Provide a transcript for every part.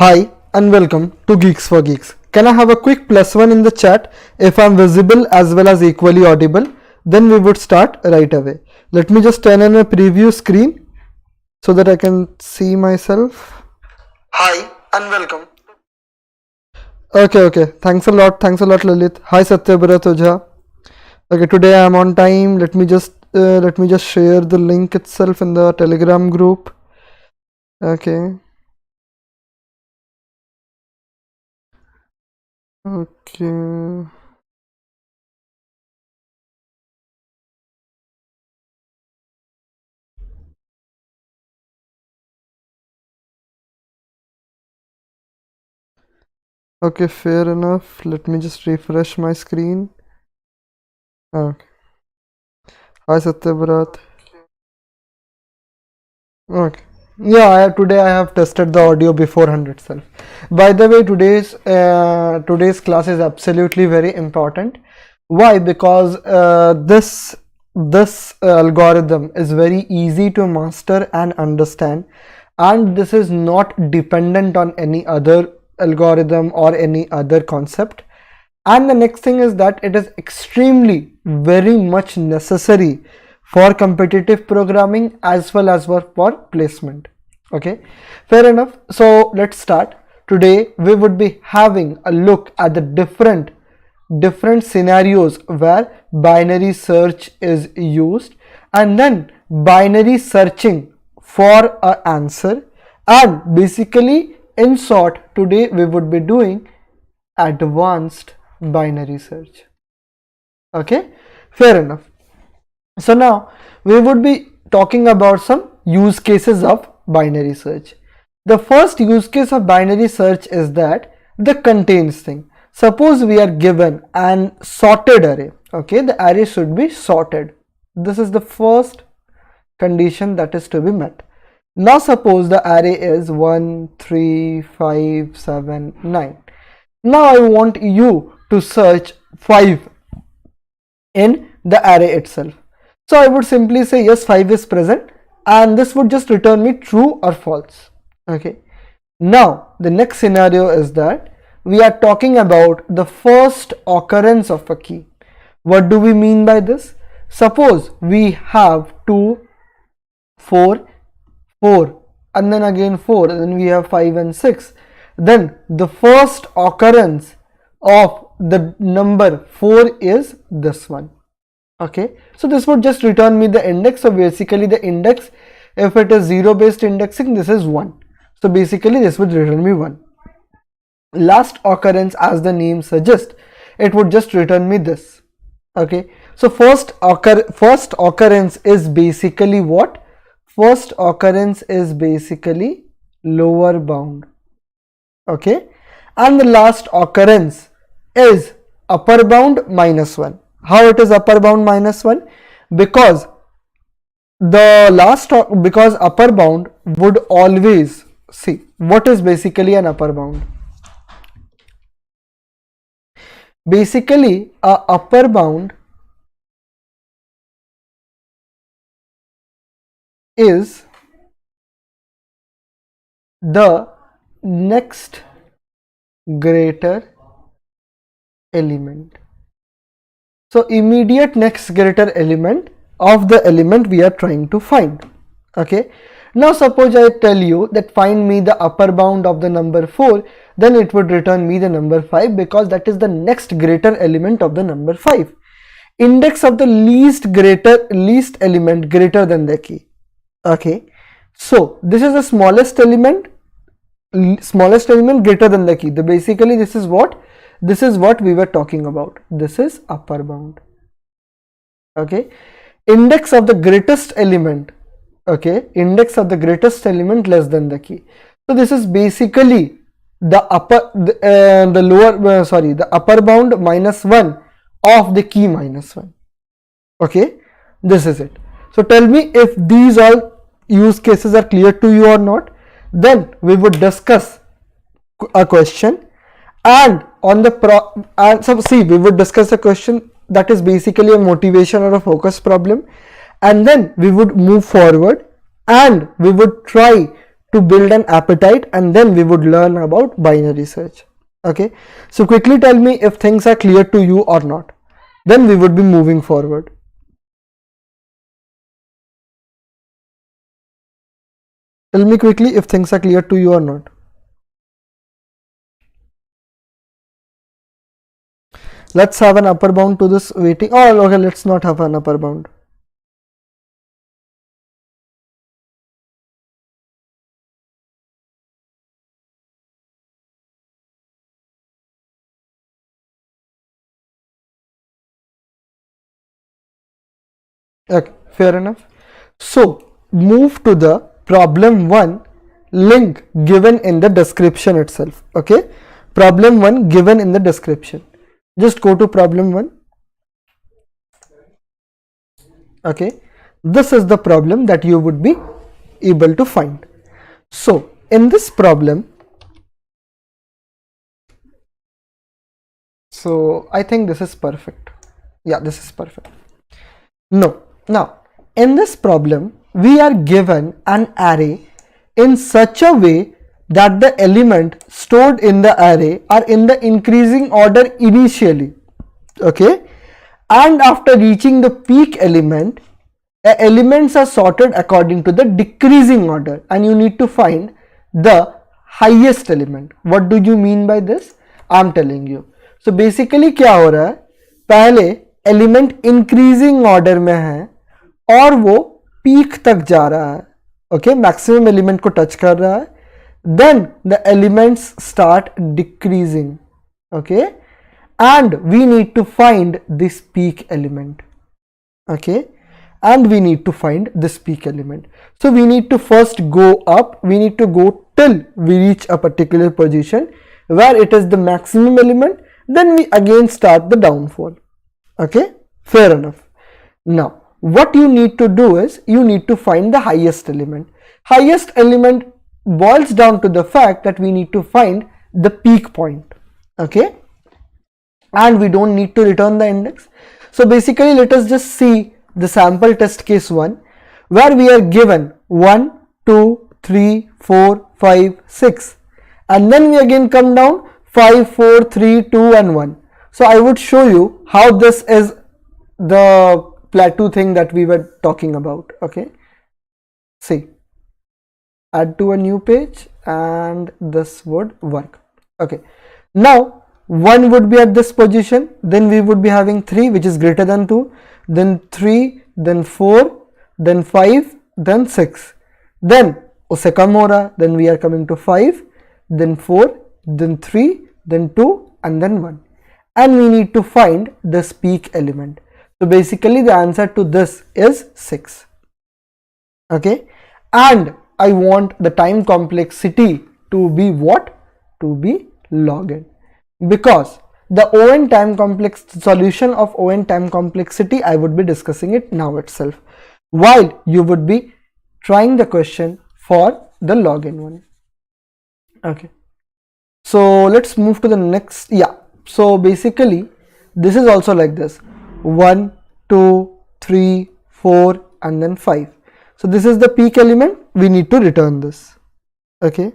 Hi and welcome to Geeks for Geeks. Can I have a quick +1 in the chat if I'm visible as well as equally audible? Then we would start right away. Let me just turn on a preview screen so that I can see myself. Hi and welcome. Okay. Thanks a lot, Lalit. Hi Satyabrat Ojha. Okay, today I am on time. Let me just share the link itself in the Telegram group. Okay. Okay, fair enough. Let me just refresh my screen. Okay. Hi Satyabrat. Okay. Yeah, today I have tested the audio beforehand itself. By the way, today's class is absolutely very important. Why? Because this algorithm is very easy to master and understand, and this is not dependent on any other algorithm or any other concept. And the next thing is that it is extremely very much necessary for competitive programming as well as for placement. Okay, fair enough. So let's start. Today we would be having a look at the different scenarios where binary search is used, and then binary searching for an answer, and basically in short today we would be doing advanced binary search. Okay, fair enough. So now we would be talking about some use cases of binary search. The first use case of binary search is that the contains thing. Suppose we are given an sorted array. Okay, the array should be sorted. This is the first condition that is to be met. Now suppose the array is 1, 3, 5, 7, 9. Now I want you to search 5 in the array itself. So I would simply say yes, 5 is present, and this would just return me true or false. Okay. Now the next scenario is that we are talking about the first occurrence of a key. What do we mean by this? Suppose we have 2, 4, 4, and then again 4, and then we have 5 and 6. Then the first occurrence of the number 4 is this one. Okay, so this would just return me the index. So basically the index, if it is 0 based indexing, this is 1. So basically this would return me 1. Last occurrence, as the name suggests, it would just return me this. Okay, so first occurrence is basically what? First occurrence is basically lower bound. Okay, and the last occurrence is upper bound minus 1. How it is upper bound minus 1? Because upper bound would always, see, what is basically an upper bound? Basically a upper bound is the next greater element. So immediate next greater element of the element we are trying to find. Okay, now suppose I tell you that find me the upper bound of the number 4, then it would return me the number 5, because that is the next greater element of the number 5. Index of the least element greater than the key. Okay, so this is the smallest element greater than the key. Basically this is what we were talking about. This is upper bound. Okay, index of the greatest element. Okay, index of the greatest element less than the key. So this is basically the upper bound minus 1 of the key minus 1. Okay, this is it. So tell me if these all use cases are clear to you or not. Then we would discuss a question, and on the we would discuss a question that is basically a motivation or a focus problem, and then we would move forward and we would try to build an appetite, and then we would learn about binary search. Okay, so quickly tell me if things are clear to you or not, then we would be moving forward. Tell me quickly if things are clear to you or not. Let's have an upper bound to this weighting. Oh, okay, let's not have an upper bound. Okay, fair enough. So move to the problem 1 link given in the description itself. Okay, problem 1 given in the description. Just go to problem 1. Okay, this is the problem that you would be able to find. So in this problem, so I think this is perfect. Yeah, this is perfect. No, now in this problem we are given an array in such a way that the element stored in the array are in the increasing order initially. Okay, and after reaching the peak element, the elements are sorted according to the decreasing order, and you need to find the highest element. What do you mean by this? I'm telling you. So basically क्या हो रहा है, पहले element increasing order में है और वो peak तक जा रहा है. ओके, मैक्सिमम एलिमेंट को टच कर रहा है. Then the elements start decreasing. Okay, and we need to find this peak element. Okay, and we need to find this peak element. So we need to first go up, we need to go till we reach a particular position where it is the maximum element, then we again start the downfall. Okay, fair enough. Now what you need to do is you need to find the highest element. Highest element boils down to the fact that we need to find the peak point. Okay, and we don't need to return the index. So basically let us just see the sample test case 1 where we are given 1, 2, 3, 4, 5, 6, and then we again come down 5, 4, 3, 2 and 1. So I would show you how this is the plateau thing that we were talking about. Okay, see, add to a new page and this would work. Okay, now 1 would be at this position, then we would be having 3 which is greater than 2, then 3, then 4, then 5, then 6, then usse kam ho raha, then we are coming to 5, then 4, then 3, then 2 and then 1, and we need to find this peak element. So basically the answer to this is 6. Okay, and I want the time complexity to be what? To be log n, because the ON time complex solution of ON time complexity I would be discussing it now itself, while you would be trying the question for the log n one. Okay, so let's move to the next. Yeah, so basically this is also like this: 1, 2, 3, 4 and then 5. So this is the peak element, we need to return this. Okay,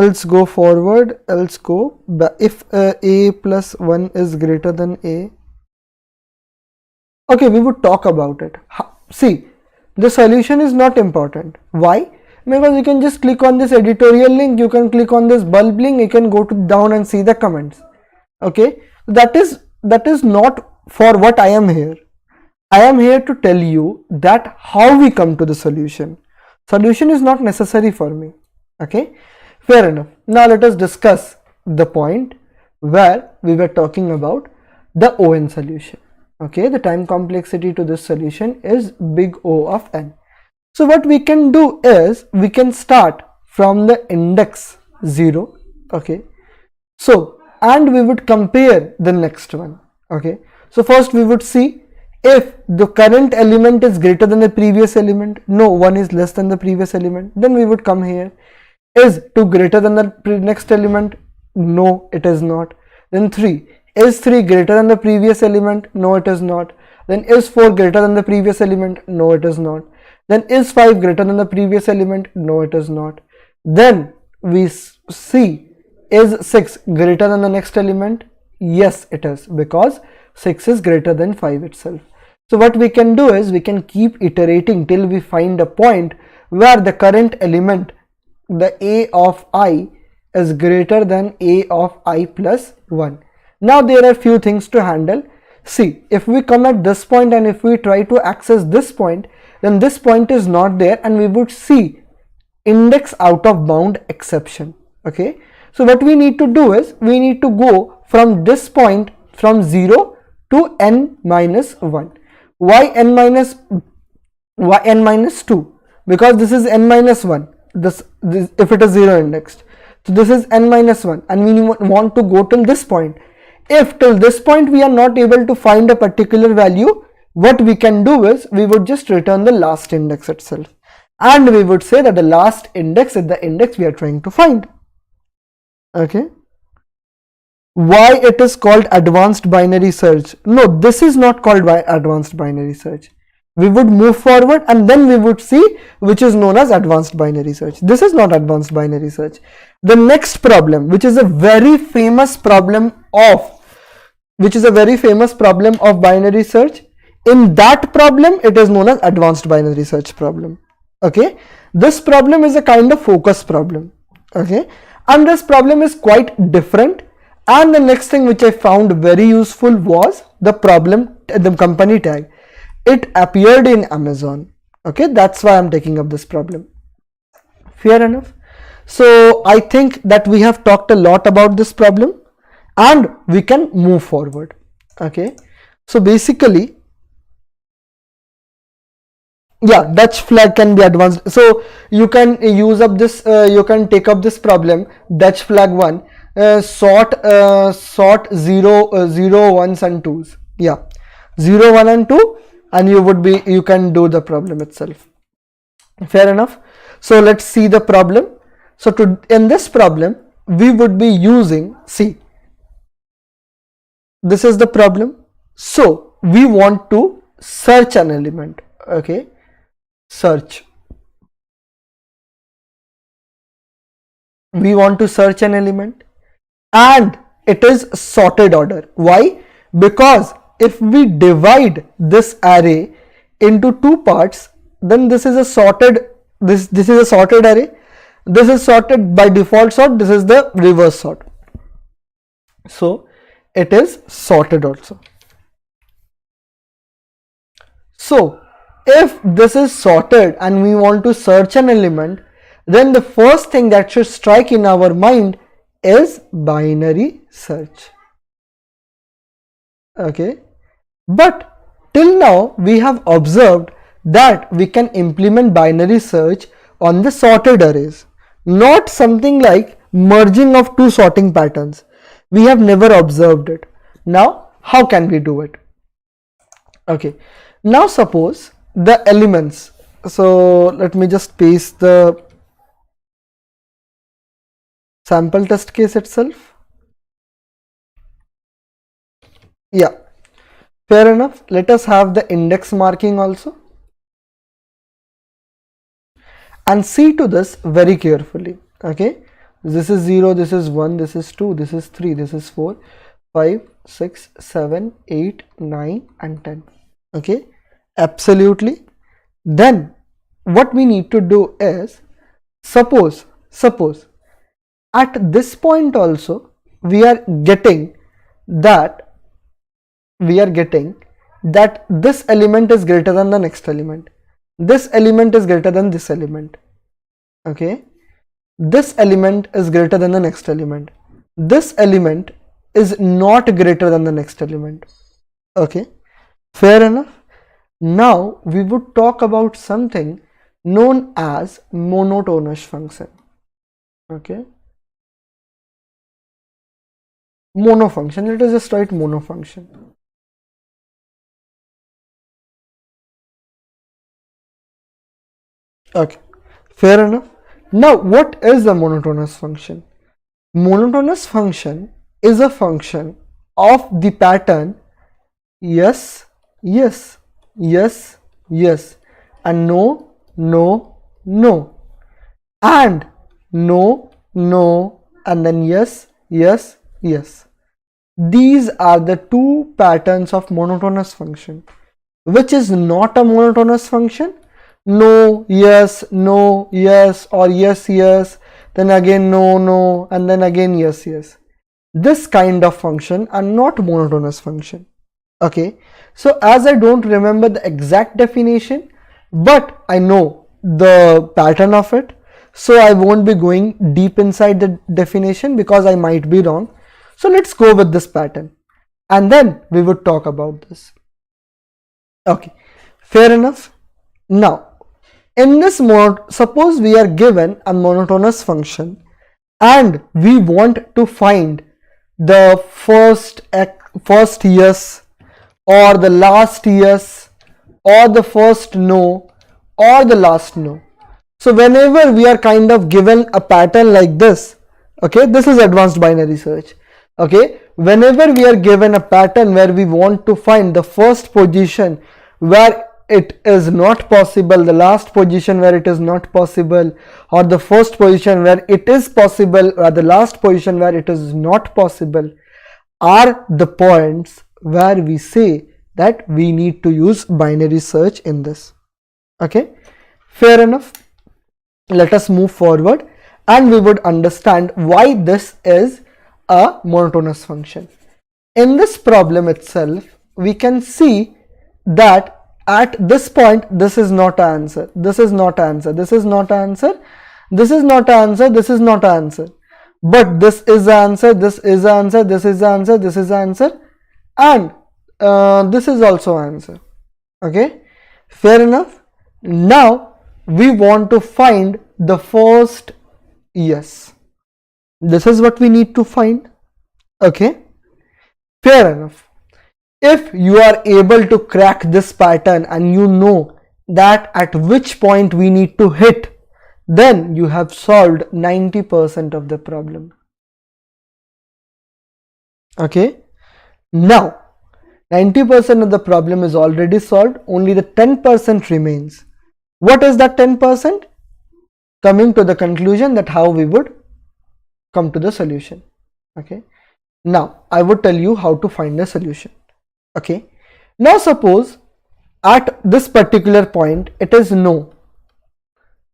else go forward, else go back. If a plus 1 is greater than a, okay, we would talk about it. See, the solution is not important. Why? Because you can just click on this editorial link, you can click on this bulb link, you can go to down and see the comments. Okay, that is not for what I am here. I am here to tell you that how we come to the solution. Solution is not necessary for me. Okay, fair enough. Now let us discuss the point where we were talking about the ON solution. Okay, the time complexity to this solution is big O of n. So what we can do is we can start from the index 0. Okay, so and we would compare the next one. Okay, so first we would see if the current element is greater than the previous element. No, 1 is less than the previous element. Then we would come here. Is 2 greater than the next element? No, it is not. Then 3. Is 3 greater than the previous element? No, it is not. Then is 4 greater than the previous element? No, it is not. Then is 5 greater than the previous element? No, it is not. Then we see, is 6 greater than the next element? Yes, it is, because 6 is greater than 5 itself. So what we can do is we can keep iterating till we find a point where the current element, the a of I, is greater than a of I plus 1. Now there are few things to handle. See, if we come at this point and if we try to access this point, then this point is not there and we would see index out of bound exception. Okay, so what we need to do is we need to go from this point from 0 to n minus 1. Why n minus 2? Because this is n minus 1, this if it is 0 indexed. So this is n minus 1 and we want to go till this point. If till this point we are not able to find a particular value, what we can do is we would just return the last index itself, and we would say that the last index is the index we are trying to find. Okay. Why it is called advanced binary search? No, this is not called advanced binary search. We would move forward and then we would see which is known as advanced binary search. This is not advanced binary search. The next problem, which is a very famous problem of binary search, in that problem it is known as advanced binary search problem. Okay, this problem is a kind of focus problem. Okay, and this problem is quite different. And the next thing which I found very useful was the company tag. It appeared in Amazon. Okay, that's why I'm taking up this problem. Fair enough. So I think that we have talked a lot about this problem and we can move forward. Okay, so basically, yeah, Dutch flag can be advanced. So you can use up this, you can take up this problem, Dutch flag 1, sort 0, 1s and 2s. Yeah, 0, 1 and 2, and you can do the problem itself. Fair enough. So let's see the problem. So in this problem we would be using, see, this is the problem. So we want to search an element. Okay, search. We want to search an element and it is sorted order. Why? Because if we divide this array into two parts, then this is a sorted, this is a sorted array. This is sorted by default sort, this is the reverse sort. So it is sorted also. So if this is sorted and we want to search an element, then the first thing that should strike in our mind is binary search. Okay, but till now we have observed that we can implement binary search on the sorted arrays, not something like merging of two sorting patterns. We have never observed it. Now how can we do it? Okay, now suppose the elements, so let me just paste the sample test case itself. Yeah, fair enough. Let us have the index marking also and see to this very carefully. Okay, this is 0, this is 1, this is 2, this is 3, this is 4, 5, 6, 7, 8, 9 and 10. Okay, absolutely. Then what we need to do is, suppose at this point also we are getting that this element is greater than the next element, this element is greater than this element. Okay, this element is greater than the next element, this element is not greater than the next element. Okay, fair enough. Now we would talk about something known as monotonous function. Okay, mono function. Let us just write mono function. Okay, fair enough. Now what is the monotonous function? Monotonous function is a function of the pattern yes, yes, yes, yes and no, no, no, and no, no, and then yes, yes, yes. These are the two patterns of monotonous function. Which is not a monotonous function? No, yes, no, yes, or yes, yes, then again no, no, and then again yes, yes. This kind of function are not monotonous function. Okay, so as I don't remember the exact definition, but I know the pattern of it, so I won't be going deep inside the definition because I might be wrong. So let's go with this pattern and then we would talk about this. Okay, fair enough. Now in this mode, suppose we are given a monotonous function and we want to find the first yes, or the last yes, or the first no, or the last no. So whenever we are kind of given a pattern like this, okay, this is advanced binary search. Okay, whenever we are given a pattern where we want to find the first position where it is not possible, the last position where it is not possible, or the first position where it is possible, or the last position where it is not possible, are the points where we say that we need to use binary search in this. Okay, fair enough. Let us move forward and we would understand why this is a monotonous function. In this problem itself, we can see that at this point this is not an answer, this is not an answer, this is not an answer, this is not an answer, this is not an answer, but this is the answer, this is the answer, this is the answer, this is the answer, and this is also answer. Okay, fair enough. Now we want to find the first yes. This is what we need to find. Okay, fair enough. If you are able to crack this pattern and you know that at which point we need to hit, then you have solved 90% of the problem. Okay, now 90% of the problem is already solved, only the 10% remains. What is that 10%? Coming to the conclusion that how we would come to the solution. Okay, now I would tell you how to find the solution. Okay, now suppose at this particular point it is no.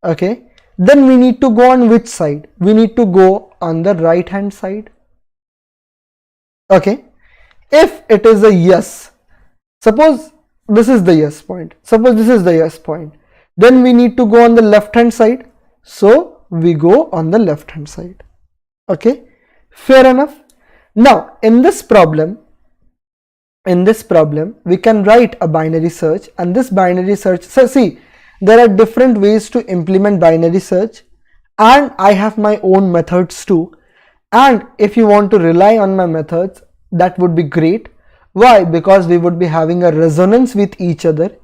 Okay, then we need to go on which side? We need to go on the right hand side. Okay, if it is a yes, suppose this is the yes point, suppose this is the yes point, then we need to go on the left hand side, so we go on the left hand side. Okay, fair enough. Now in this problem we can write a binary search, and this binary search, so see, there are different ways to implement binary search and I have my own methods too, and if you want to rely on my methods, that would be great. Why? Because we would be having a resonance with each other,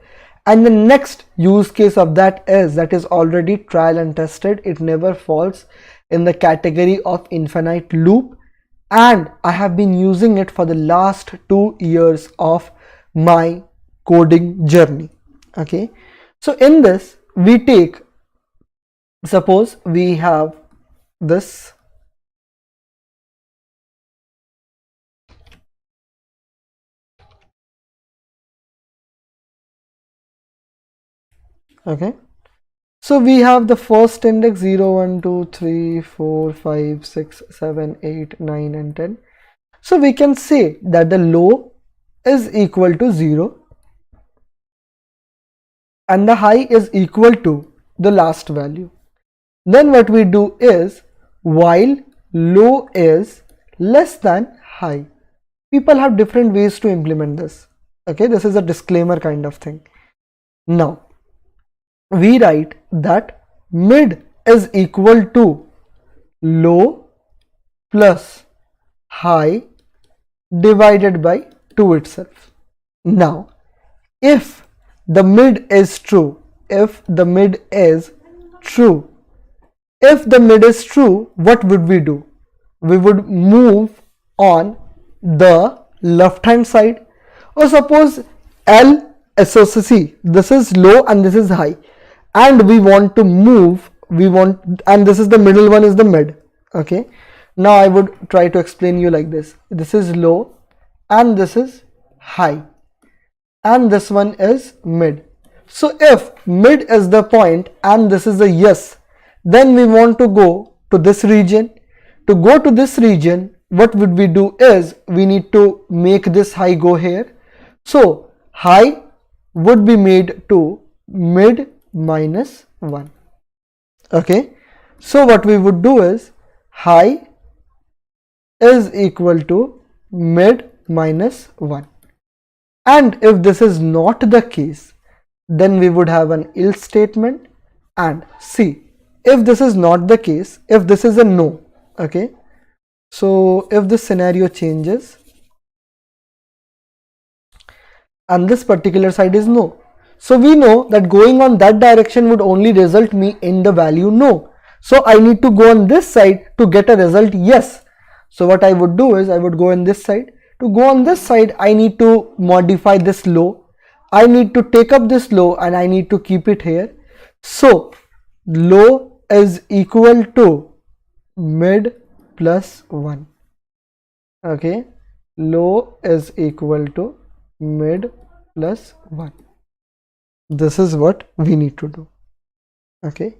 and the next use case of that is already trial and tested. It never falls in the category of infinite loop, and I have been using it for the last 2 years of my coding journey. Okay, so in this we take, suppose we have this, okay, so we have the first index 0, 1, 2, 3, 4, 5, 6, 7, 8, 9 and 10. So we can say that the low is equal to 0 and the high is equal to the last value. Then what we do is, while low is less than high. People have different ways to implement this. Okay, this is a disclaimer kind of thing. Now we write that mid is equal to low plus high divided by 2 itself. Now if the mid is true, if the mid is true, what would we do? We would move on the left hand side, or suppose L, so see, this is low and this is high, and we want to move, and this is the middle one is the mid. Okay, now I would try to explain you like this. This is low and this is high, and this one is mid. So if mid is the point and this is a yes, then we want to go to this region. To go to this region, what would we do is we need to make this high go here. So high would be made to mid minus 1. Okay, so what we would do is high is equal to mid minus 1. And if this is not the case, then we would have an else statement. And see, if this is not the case, if this is a no, okay, so if this scenario changes and this particular side is no, so we know that going on that direction would only result me in the value no. So I need to go on this side to get a result yes. So what I would do is I would go on this side. To go on this side, I need to modify this low. I need to take up this low and I need to keep it here. So low is equal to mid plus 1. Okay, low is equal to mid plus 1. This is what we need to do. Okay,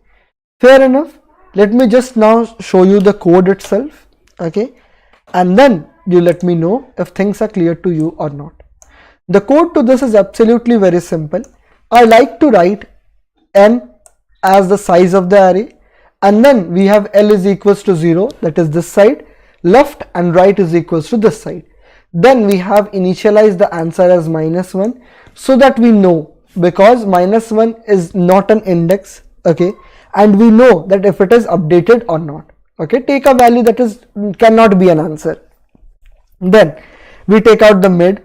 fair enough. Let me just now show you the code itself. Okay, and then you let me know if things are clear to you or not. The code to this is absolutely very simple. I like to write n as the size of the array, and then we have L is equals to 0, that is this side, left and right is equals to this side. Then we have initialized the answer as -1, so that we know, because -1 is not an index, okay, and we know that if it is updated or not. Okay, take a value that is cannot be an answer. Then we take out the mid,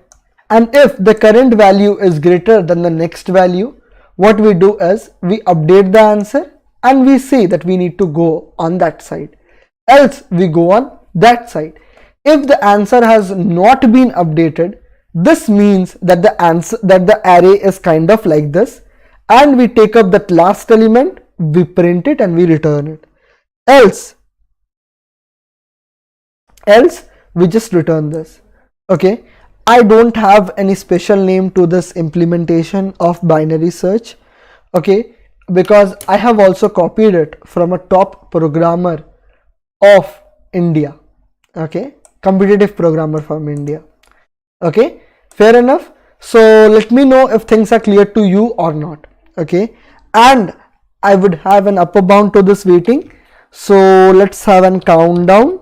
and if the current value is greater than the next value, what we do is we update the answer and we say that we need to go on that side, else we go on that side. If the answer has not been updated, this means that the array is kind of like this, and we take up that last element, we print it and we return it. Else we just return this. Okay, I don't have any special name to this implementation of binary search, okay, because I have also copied it from a top programmer of India, okay, competitive programmer from India. Okay, fair enough. So let me know if things are clear to you or not. Okay, and I would have an upper bound to this waiting. So let's have a countdown.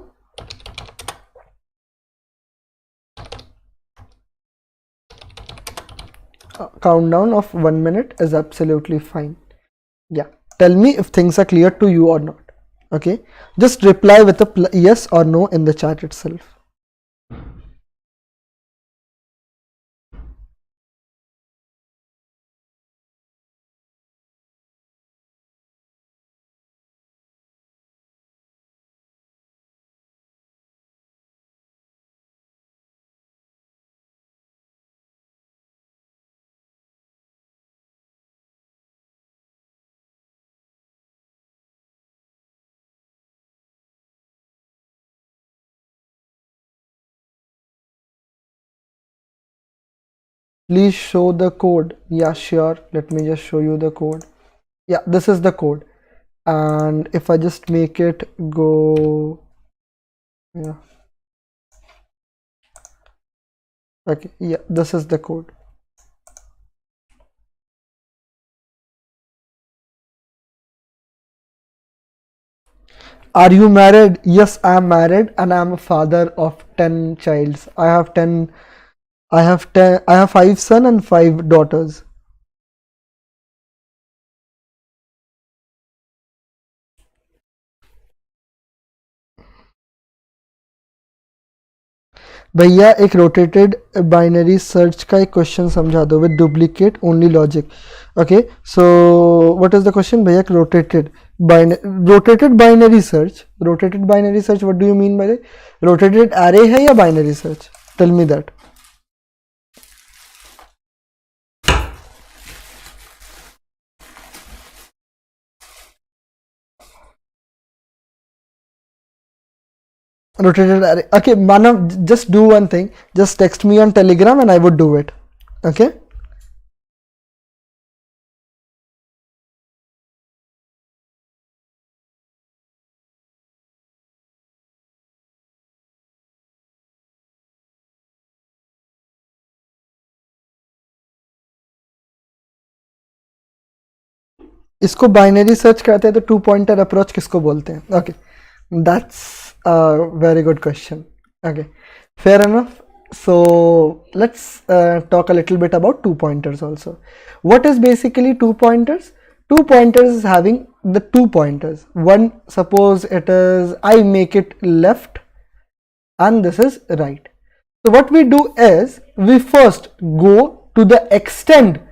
Countdown of 1 minute is absolutely fine. Yeah, tell me if things are clear to you or not. Okay, just reply with a yes or no in the chat itself. Please show the code. Yeah, sure. Let me just show you the code. Yeah, this is the code. And if I just make it go, yeah. Okay, yeah, this is the code. Are you married? Yes, I am married and I am a father of 10 childs. I have 5 sons and 5 daughters. भैया एक rotated binary search का एक question समझा दो with duplicate only logic. Okay, so what is the question भैया? Rotated binary search. Rotated binary search, what do you mean by rotated array है या binary search? Tell me that. rotated array. Okay, Manav, just do one thing. Just text me on Telegram and I would do it. Okay. इसको binary search करते हैं तो two pointer approach किसको बोलते हैं? Okay, that's a very good question. Okay, fair enough. So let's talk a little bit about two pointers also. What is basically two pointers? Two pointers is having the two pointers. One, suppose it is, I make it left and this is right. So what we do is we first go to the extent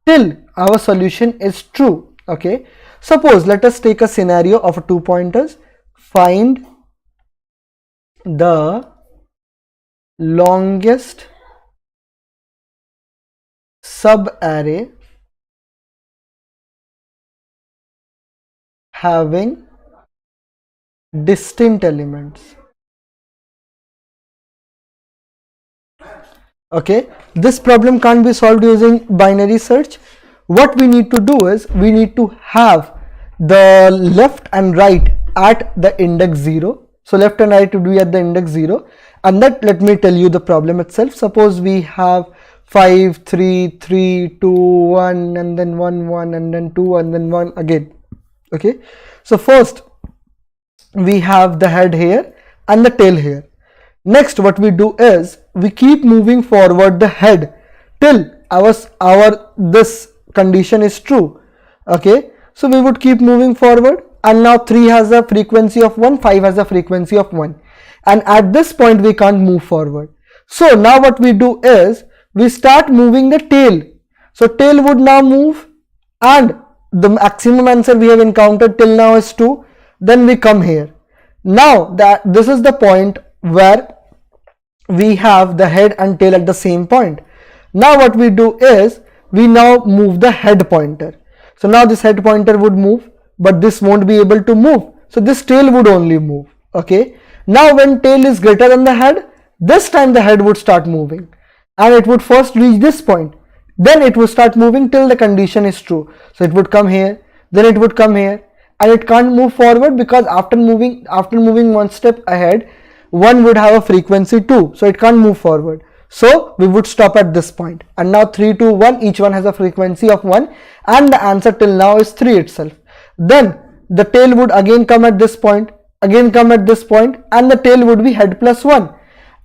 till our solution is true. Okay, suppose let us take a scenario of two pointers. Find the longest sub array having distinct elements. Okay, this problem can't be solved using binary search. What we need to do is we need to have the left and right at the index 0. So left and right would be at the index 0, and that, let me tell you the problem itself. Suppose we have 5 3 3 2 1 and then 1 1 and then 2 and then 1 again. Okay, so first we have the head here and the tail here. Next what we do is we keep moving forward the head till our this condition is true. Okay, so we would keep moving forward, and now 3 has a frequency of 1, 5 has a frequency of 1, and at this point we can't move forward. So now what we do is we start moving the tail. So tail would now move, and the maximum answer we have encountered till now is 2. Then we come here. Now that this is the point where we have the head and tail at the same point. Now what we do is we now move the head pointer. So now this head pointer would move, but this won't be able to move. So this tail would only move. Okay. Now when tail is greater than the head, this time the head would start moving, and it would first reach this point. Then it would start moving till the condition is true. So it would come here, then it would come here, and it can't move forward because after moving one step ahead, one would have a frequency 2, so it can't move forward. So we would stop at this point, and now 3 2 1, each one has a frequency of 1, and the answer till now is 3 itself. Then the tail would again come at this point, again come at this point, and the tail would be head plus 1,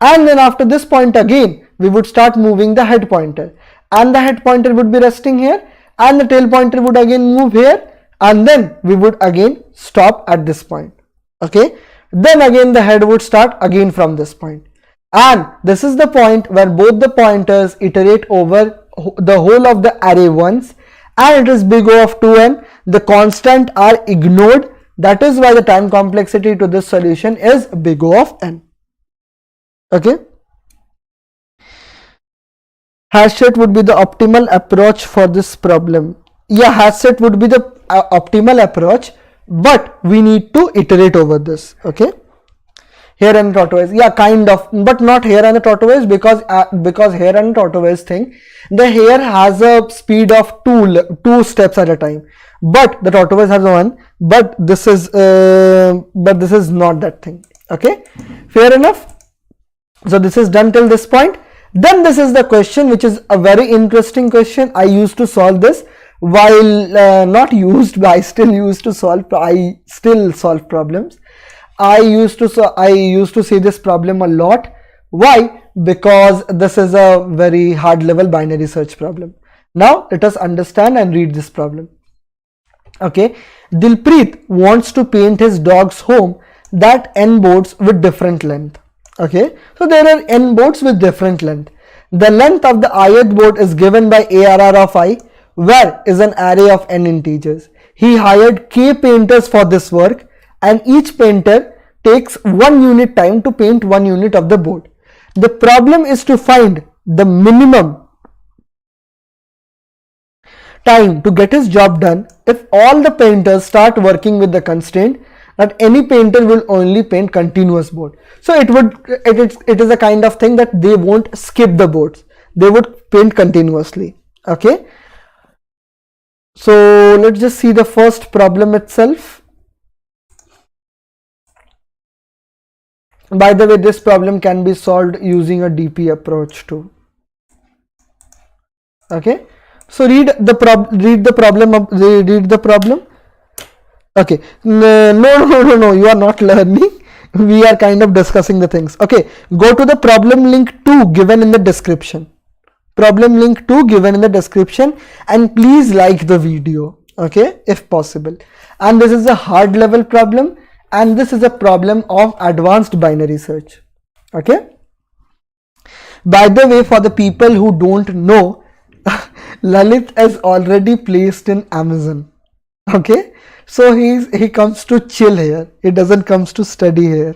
and then after this point again we would start moving the head pointer, and the head pointer would be resting here, and the tail pointer would again move here, and then we would again stop at this point. Okay, then again the head would start again from this point, and this is the point where both the pointers iterate over the whole of the array once, and it is big O of 2n. The constant are ignored. That is why the time complexity to this solution is big O of n. Okay, hash set would be the optimal approach for this problem. Yeah, hash set would be the optimal approach, but we need to iterate over this. Okay, hare and tortoise, yeah, kind of, but not hare and the tortoise, because hare and tortoise thing, the hare has a speed of two steps at a time, but the tortoise has one, but this is not that thing. Okay, fair enough. So this is done till this point. Then this is the question, which is a very interesting question. I used to solve this while not used, but I still used to solve. I still solve problems. I used to see this problem a lot. Why? Because this is a very hard level binary search problem. Now let us understand and read this problem. Okay, Dilpreet wants to paint his dog's home that n boards with different length. Okay, so there are n boards with different length. The length of the ith board is given by ARR of I, where is an array of n integers. He hired k painters for this work, and each painter takes 1 unit time to paint 1 unit of the board. The problem is to find the minimum time to get his job done if all the painters start working with the constraint. that any painter will only paint continuous board. So it is a kind of thing that they won't skip the boards, they would paint continuously. Okay, so let's just see the first problem itself. By the way, this problem can be solved using a DP approach too. Okay, so read the problem. Okay, no, you are not learning. We are kind of discussing the things. Okay, go to the problem link 2 given in the description. Problem link 2 given in the description, and please like the video, okay, if possible. And this is a hard level problem, and this is a problem of advanced binary search. Okay, by the way, for the people who don't know, Lalit is already placed in Amazon. Okay, so he comes to chill here, he doesn't comes to study here.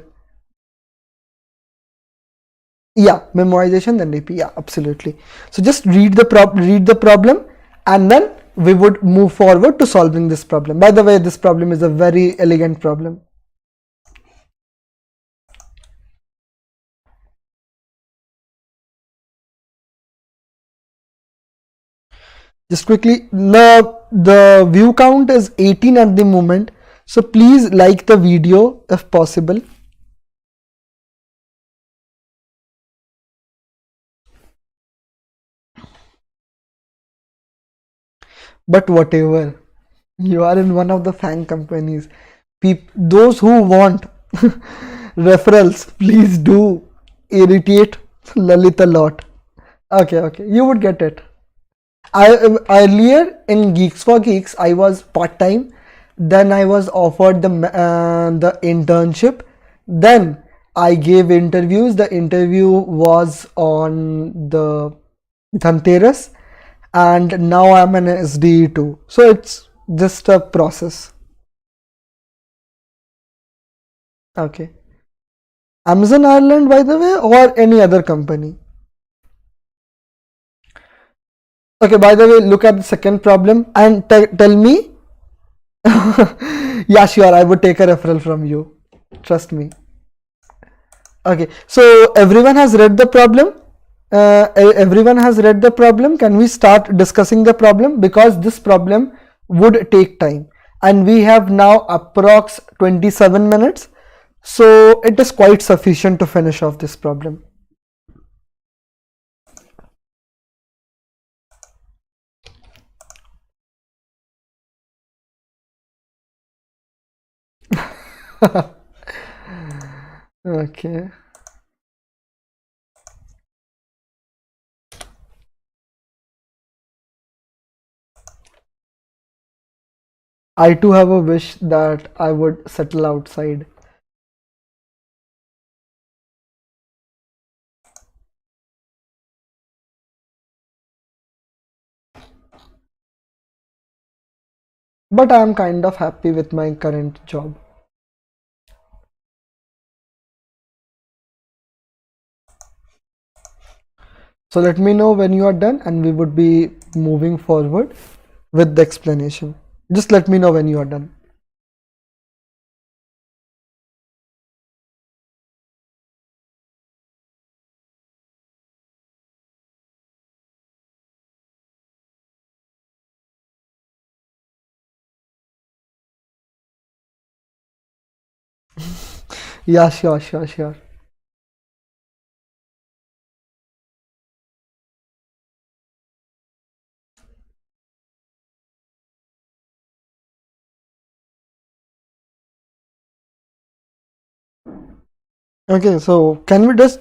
Yeah, memorization then DP, yeah, absolutely. So just read the problem, and then we would move forward to solving this problem. By the way, this problem is a very elegant problem. Just quickly, the view count is 18 at the moment, so please like the video if possible. But whatever, you are in one of the FAANG companies. Those who want referrals, please do irritate Lalit a lot. Okay, you would get it. Earlier in Geeks for Geeks, I was part-time. Then I was offered the internship. Then I gave interviews. The interview was on the Dhanteras, and now I'm an SDE too. So it's just a process. Okay. Amazon Ireland, by the way, or any other company? Okay, by the way, look at the second problem and tell me. Yeah, sure, I would take a referral from you. Trust me. Okay, so everyone has read the problem. Everyone has read the problem. Can we start discussing the problem? Because this problem would take time, and we have now approx 27 minutes. So it is quite sufficient to finish off this problem. Okay. I too have a wish that I would settle outside. But I am kind of happy with my current job. So let me know when you are done, and we would be moving forward with the explanation. Just let me know when you are done. Yeah, sure. Okay, so can we just